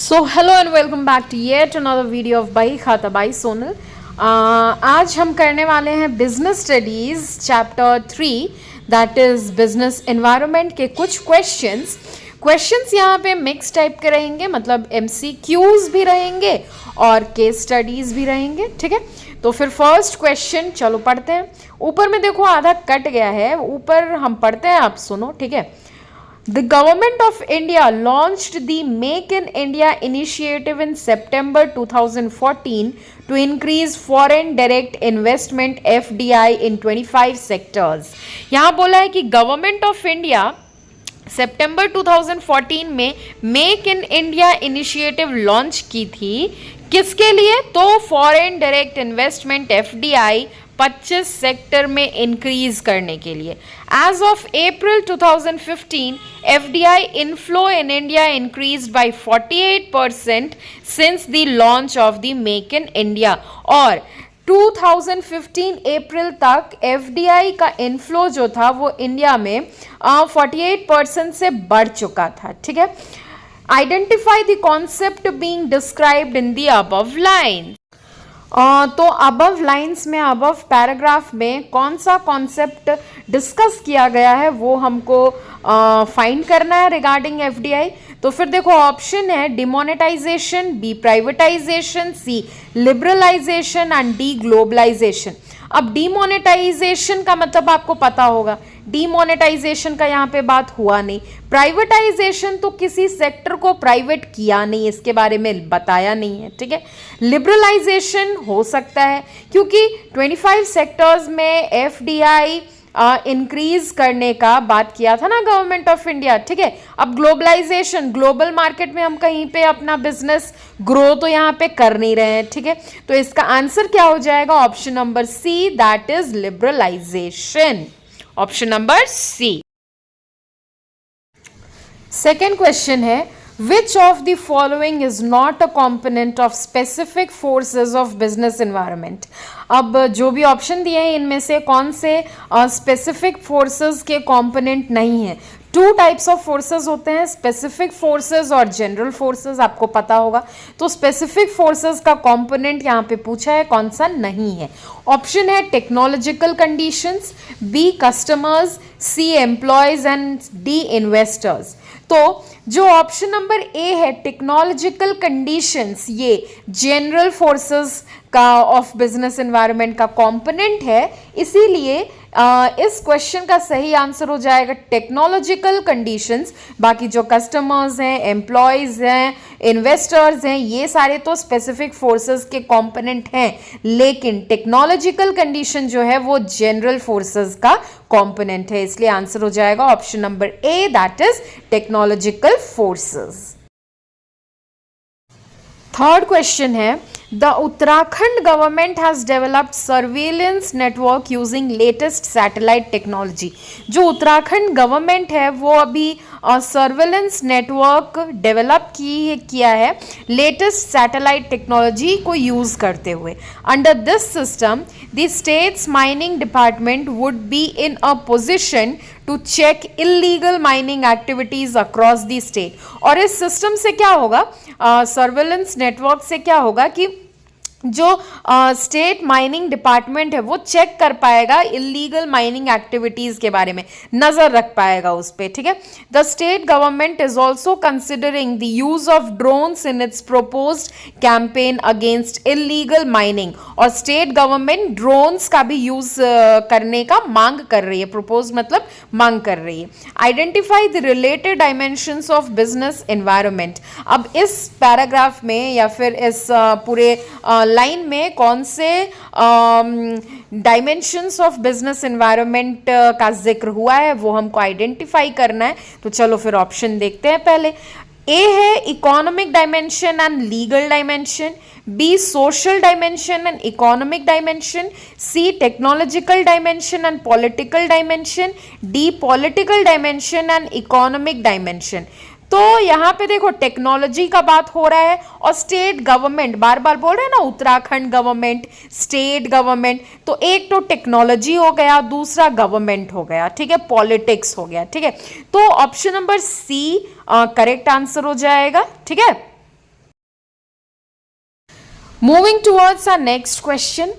So hello and welcome back to yet another video of बाई खाता by Sonal. आज हम करने वाले हैं business studies chapter 3 that is business environment के कुछ क्वेश्चंस यहाँ पे मिक्स टाइप के रहेंगे, मतलब MCQs भी रहेंगे और केस स्टडीज भी रहेंगे। ठीक है, तो फिर फर्स्ट क्वेश्चन चलो पढ़ते हैं। ऊपर में देखो आधा कट गया है, ऊपर हम पढ़ते हैं, आप सुनो। ठीक है, The Government of India launched the Make in India initiative in September 2014 to increase foreign direct investment FDI in 25 sectors. यहाँ बोला है कि गवर्नमेंट ऑफ इंडिया सितंबर 2014 में make in India initiative launch की थी। किसके लिए? तो foreign direct investment FDI 25 sector में इंक्रीज करने के लिए। As of April 2015 FDI inflow in India increased by 48% since the launch of the make in India. और 2015 अप्रैल तक FDI का इनफ्लो जो था वो इंडिया में 48% से बढ़ चुका था। ठीक है, identify the concept being described in the above line. तो अबव लाइंस में, अबव पैराग्राफ में कौन सा कॉन्सेप्ट डिस्कस किया गया है वो हमको फाइंड करना है रिगार्डिंग FDI। तो फिर देखो ऑप्शन है demonetisation, B privatisation, C liberalisation and D globalisation. अब डीमोनेटाइजेशन का मतलब आपको पता होगा, डीमोनेटाइजेशन का यहाँ पे बात हुआ नहीं। प्राइवेटाइजेशन तो किसी सेक्टर को प्राइवेट किया नहीं, इसके बारे में बताया नहीं है। ठीक है, लिबरलाइजेशन हो सकता है क्योंकि 25 सेक्टर्स में FDI इंक्रीज करने का बात किया था ना गवर्नमेंट ऑफ इंडिया। ठीक है, अब ग्लोबलाइजेशन, ग्लोबल मार्केट में हम कहीं पे अपना बिजनेस ग्रो तो यहाँ पे कर नहीं रहे हैं। ठीक है, तो इसका आंसर क्या हो जाएगा? Option number C, that is liberalisation. Option number C। Second question है Which of the following is not a component of specific forces of business environment? अब जो भी ऑप्शन दिए हैं इनमें से कौन से स्पेसिफिक फोर्सेस के कंपोनेंट नहीं है? टू टाइप्स ऑफ फोर्सेस होते हैं, स्पेसिफिक फोर्सेस और जनरल फोर्सेस, आपको पता होगा। तो स्पेसिफिक फोर्सेस का कंपोनेंट यहाँ पे पूछा है, कौन सा नहीं है? ऑप्शन है technological conditions, B customers, C employees and D investors. तो जो ऑप्शन नंबर A है टेक्नोलॉजिकल कंडीशंस, ये जनरल फोर्सेस का ऑफ बिजनेस एनवायरनमेंट का कंपोनेंट है, इसीलिए इस क्वेश्चन का सही आंसर हो जाएगा टेक्नोलॉजिकल कंडीशंस। बाकी जो कस्टमर्स हैं, एम्प्लॉयज हैं, इन्वेस्टर्स हैं, ये सारे तो स्पेसिफिक फोर्सेस के कंपोनेंट हैं, लेकिन टेक्नोलॉजिकल कंडीशन जो है वो जनरल फोर्सेस का कंपोनेंट है, इसलिए आंसर हो जाएगा option number A, that is technological forces. Third question है the Uttarakhand government has developed surveillance network using latest satellite technology. जो उत्तराखंड गवर्नमेंट है वो अभी सर्वेलेंस नेटवर्क डेवलप किया है लेटेस्ट सैटेलाइट टेक्नोलॉजी को यूज करते हुए। Under this system the states mining department would be in a position to check illegal mining activities across the state. और इस सिस्टम से क्या होगा, सर्वेलेंस नेटवर्क से क्या होगा कि जो स्टेट माइनिंग डिपार्टमेंट है वो चेक कर पाएगा इलीगल माइनिंग एक्टिविटीज के बारे में, नजर रख पाएगा उस पर। ठीक है, the state government is also considering the use of drones in its proposed campaign against illegal mining. और स्टेट गवर्नमेंट ड्रोन्स का भी यूज करने का मांग कर रही है, प्रोपोज मतलब मांग कर रही है। Identify the related dimensions of business environment. अब इस पैराग्राफ में या फिर इस पूरे लाइन में कौन से डायमेंशंस ऑफ बिजनेस एनवायरनमेंट का जिक्र हुआ है वो हमको आइडेंटिफाई करना है। तो चलो फिर ऑप्शन देखते हैं। पहले A है economic dimension and legal dimension, B social dimension and economic dimension, C technological dimension and political dimension, D political dimension and economic dimension. तो यहाँ पे देखो टेक्नोलॉजी का बात हो रहा है और स्टेट गवर्नमेंट, बार बार बोल रहे हैं ना उत्तराखंड गवर्नमेंट, स्टेट गवर्नमेंट, तो एक तो टेक्नोलॉजी हो गया, दूसरा गवर्नमेंट हो गया। ठीक है, पॉलिटिक्स हो गया। ठीक है, तो option number C correct answer हो जाएगा। ठीक है, Moving towards our next question.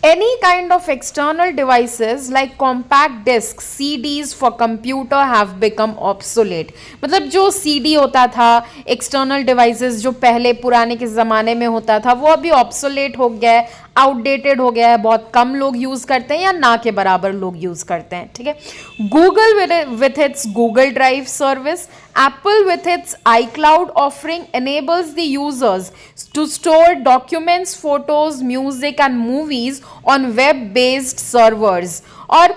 Any kind of external devices like compact discs, CDs for computer have become obsolete. मतलब जो CD होता था, external devices जो पहले पुराने के ज़माने में होता था, वो अभी obsolete हो गया है, आउटडेटेड हो गया है, बहुत कम लोग यूज़ करते हैं या ना के बराबर लोग यूज़ करते हैं. ठीक है. Google with its Google Drive service, Apple with its iCloud offering enables the users to store documents, photos, music and movies on web based servers. और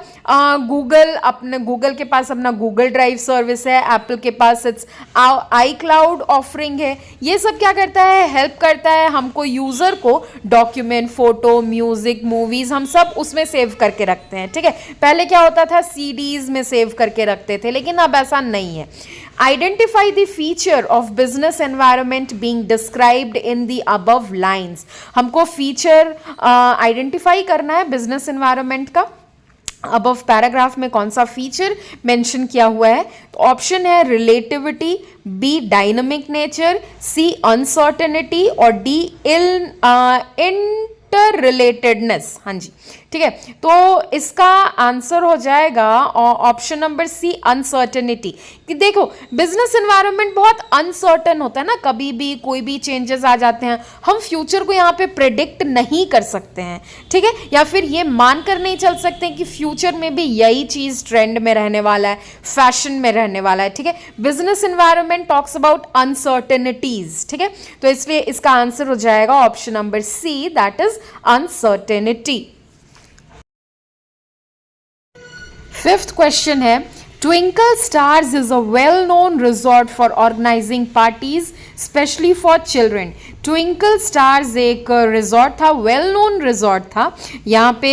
गूगल के पास अपना गूगल ड्राइव सर्विस है, एप्पल के पास it's I cloud offering है. ये सब क्या करता है, हेल्प करता है हमको, यूज़र को डॉक्यूमेंट, फोटो, म्यूजिक, मूवीज हम सब उसमें सेव करके रखते हैं. ठीक है. पहले क्या होता था, सीडीज में सेव करके रखते थे, लेकिन अब ऐसा नहीं है. Identify the feature of business environment being described in the above lines. हमको फीचर आइडेंटिफाई करना है बिजनेस एनवायरनमेंट का. अबव पैराग्राफ में कौन सा फीचर मेंशन किया हुआ है? तो ऑप्शन है रिलेटिविटी, बी डायनामिक नेचर, सी अनसर्टेनिटी और डी इंटर रिलेटेडनेस. हाँ जी, ठीक है. तो इसका आंसर हो जाएगा ऑप्शन नंबर सी, अनसर्टेनिटी. कि देखो बिजनेस एनवायरनमेंट बहुत अनसर्टन होता है ना, कभी भी कोई भी चेंजेस आ जाते हैं, हम फ्यूचर को यहाँ पे प्रेडिक्ट नहीं कर सकते हैं. ठीक है. या फिर ये मान कर नहीं चल सकते कि फ्यूचर में भी यही चीज ट्रेंड में रहने वाला है, फैशन में रहने वाला है. ठीक है. Business environment talks about uncertainties. ठीक है. तो इसलिए इसका आंसर हो जाएगा option number C, that is uncertainty. Fifth question है, Twinkle Stars is a well-known resort for organizing parties, especially for children. Twinkle Stars एक रिजॉर्ट था, वेल नोन रिजॉर्ट था, यहाँ पे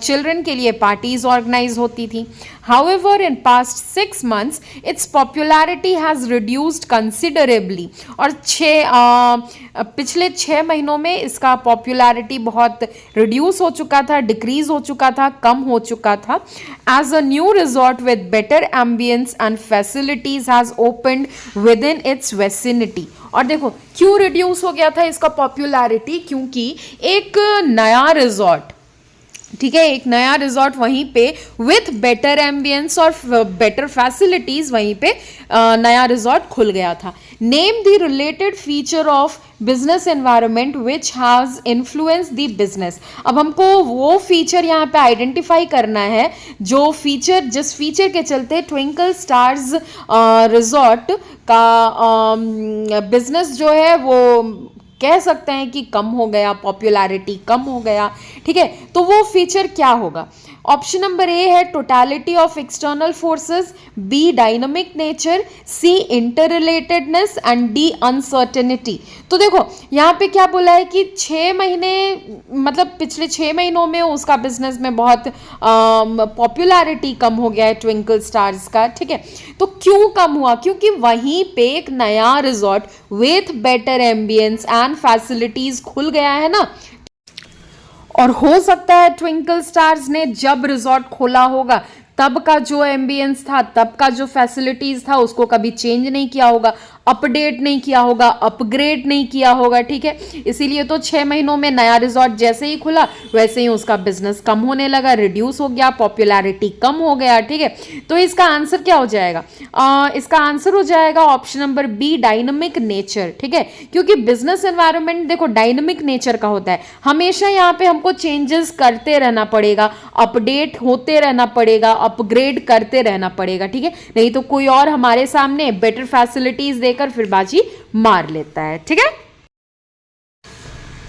चिल्ड्रन के लिए पार्टीज ऑर्गेनाइज होती थी. However, in past 6 months, its popularity has reduced considerably. और पिछले 6 महीनों में इसका पॉपुलैरिटी बहुत रिड्यूस हो चुका था, डिक्रीज हो चुका था, कम हो चुका था. As a new resort with better ambience and facilities has opened within its vicinity. और देखो क्यों रिड्यूस हो गया था इसका पॉपुलैरिटी, क्योंकि एक नया रिजॉर्ट, ठीक है, एक नया रिजॉर्ट वहीं पे विथ बेटर एम्बियंस और बेटर फैसिलिटीज वहीं पे नया रिजॉर्ट खुल गया था. Name the related feature of business environment which has influence the business. अब हमको वो फीचर यहाँ पे आइडेंटिफाई करना है जो फीचर, जिस फीचर के चलते ट्विंकल स्टार्स रिजॉर्ट का बिजनेस जो है वो कह सकते हैं कि कम हो गया, पॉपुलैरिटी कम हो गया. ठीक है. तो वो फीचर क्या होगा? ऑप्शन नंबर ए है totality of external forces, B dynamic nature, C interrelatedness and D uncertainty. तो देखो यहाँ पे क्या बोला है कि 6 महीने, मतलब पिछले 6 महीनों में उसका बिजनेस में बहुत पॉपुलैरिटी कम हो गया है ट्विंकल स्टार्स का. ठीक है. तो क्यों कम हुआ? क्योंकि वहीं पे एक नया resort with better ambience and facilities खुल गया है ना. और हो सकता है ट्विंकल स्टार्स ने जब रिजॉर्ट खोला होगा तब का जो एम्बियंस था, तब का जो फैसिलिटीज था, उसको कभी चेंज नहीं किया होगा, अपडेट नहीं किया होगा, अपग्रेड नहीं किया होगा. ठीक है. इसीलिए तो 6 महीनों में नया रिजॉर्ट जैसे ही खुला वैसे ही उसका बिजनेस कम होने लगा, रिड्यूस हो गया, पॉपुलैरिटी कम हो गया. ठीक है. तो इसका आंसर क्या हो जाएगा? इसका आंसर हो जाएगा option number B, dynamic nature. ठीक है. क्योंकि बिजनेस एनवायरनमेंट देखो डायनामिक नेचर का होता है, हमेशा यहाँ पे हमको चेंजेस करते रहना पड़ेगा, अपडेट होते रहना पड़ेगा, अपग्रेड करते रहना पड़ेगा. ठीक है. नहीं तो कोई और हमारे सामने बेटर फैसिलिटीज देकर फिर बाजी मार लेता है. ठीक है.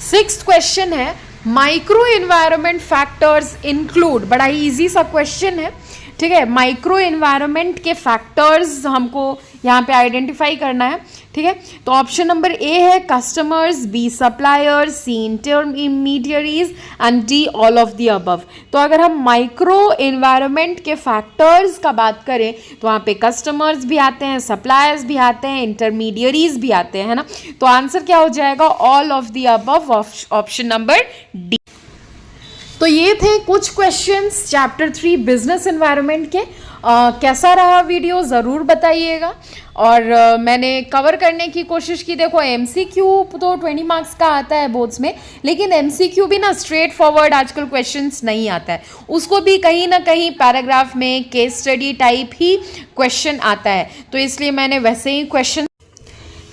6th क्वेश्चन है, माइक्रो एनवायरनमेंट फैक्टर्स इंक्लूड. बड़ा ही इजी सा क्वेश्चन है. ठीक है. माइक्रो एनवायरनमेंट के फैक्टर्स हमको यहाँ पे आइडेंटिफाई करना है. ठीक है. तो ऑप्शन नंबर ए है customers, B suppliers, C intermediaries and D all of the above. तो अगर हम माइक्रो एनवायरनमेंट के फैक्टर्स का बात करें तो वहाँ पे कस्टमर्स भी आते हैं, सप्लायर्स भी आते हैं, इंटरमीडियरीज भी आते हैं, है ना. तो आंसर क्या हो जाएगा? All of the above, option number D. तो ये थे कुछ क्वेश्चंस चैप्टर 3 बिजनेस एनवायरनमेंट के. कैसा रहा वीडियो ज़रूर बताइएगा। और मैंने कवर करने की कोशिश की। देखो MCQ तो 20 मार्क्स का आता है बोर्ड्स में, लेकिन MCQ भी ना स्ट्रेट फॉरवर्ड आजकल क्वेश्चंस नहीं आता है, उसको भी कहीं ना कहीं पैराग्राफ में केस स्टडी टाइप ही क्वेश्चन आता है, तो इसलिए मैंने वैसे ही क्वेश्चन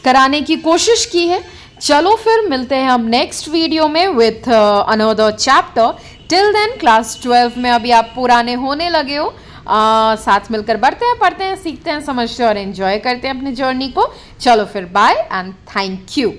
कराने की कोशिश की है। चलो फिर मिलते हैं हम नेक्स्ट वीडियो में with another chapter. Till then class 12 में अभी आप पुराने होने लगे हो, साथ मिलकर बढ़ते हैं, पढ़ते हैं, सीखते हैं, समझते हैं और एंजॉय करते हैं अपनी जर्नी को। चलो फिर बाय एंड थैंक यू।